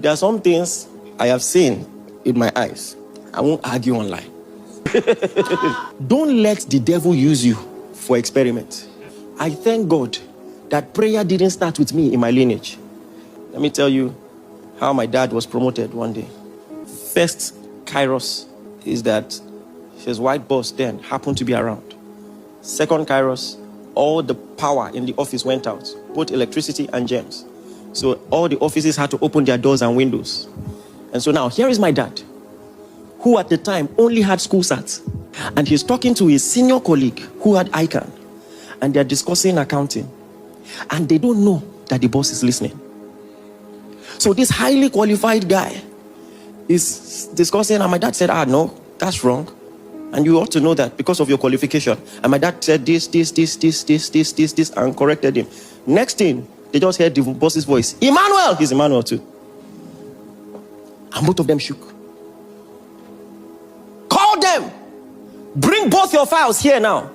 There are some things I have seen in my eyes. I won't argue online. Don't let the devil use you for experiment. I thank God that prayer didn't start with me in my lineage. Let me tell you how my dad was promoted one day. First kairos is that his white boss then happened to be around. Second kairos, all the power in the office went out, both electricity and gems. So all the offices had to open their doors and windows. And so now here is my dad, who at the time only had school certs. And he's talking to his senior colleague who had ICANN. And they're discussing accounting. And they don't know that the boss is listening. So this highly qualified guy is discussing, and my dad said, no, that's wrong. And you ought to know that because of your qualification. And my dad said this, and corrected him. Next thing, they just heard the boss's voice. Emmanuel! He's Emmanuel too. And both of them shook. Call them! Bring both your files here now.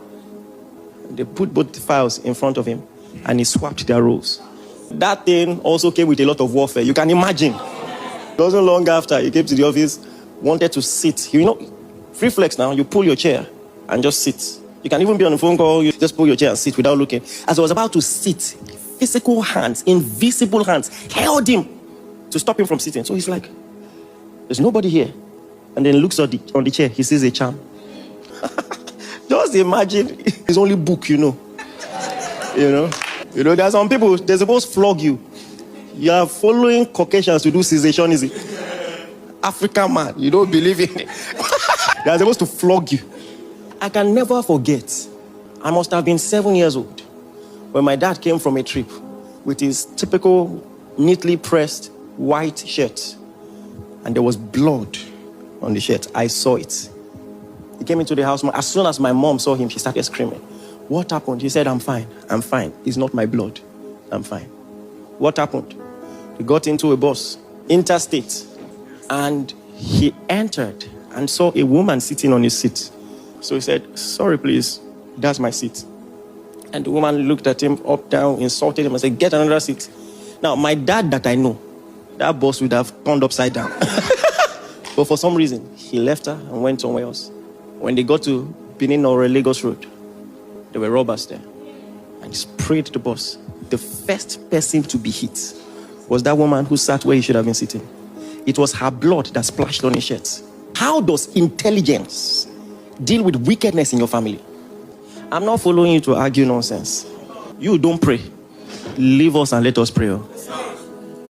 And they put both the files in front of him, and he swapped their roles. That thing also came with a lot of warfare. You can imagine. It wasn't long after he came to the office, wanted to sit. You know, free flex now, you pull your chair and just sit. You can even be on a phone call, you just pull your chair and sit without looking. As I was about to sit, physical hands, invisible hands, held him to stop him from sitting. So he's like, there's nobody here. And then looks on the chair, he sees a charm. Just imagine, his only book, you know. You know, there are some people, they're supposed to flog you. You are following Caucasians to do cessationism. African man, you don't believe in it. They are supposed to flog you. I can never forget. I must have been 7 years old when my dad came from a trip with his typical neatly pressed white shirt. And there was blood on the shirt. I saw it. He came into the house. As soon as my mom saw him, she started screaming. What happened? He said, I'm fine. I'm fine. It's not my blood. I'm fine. What happened? He got into a bus, interstate, and he entered and saw a woman sitting on his seat. So he said, sorry, please, that's my seat. And the woman looked at him up, down, insulted him and said, get another seat. Now, my dad that I know, that boss would have turned upside down. But for some reason, he left her and went somewhere else. When they got to Benin or Lagos Road, there were robbers there. And he sprayed the boss. The first person to be hit was that woman who sat where he should have been sitting. It was her blood that splashed on his shirt. How does intelligence deal with wickedness in your family? I'm not following you to argue nonsense. You don't pray. Leave us and let us pray.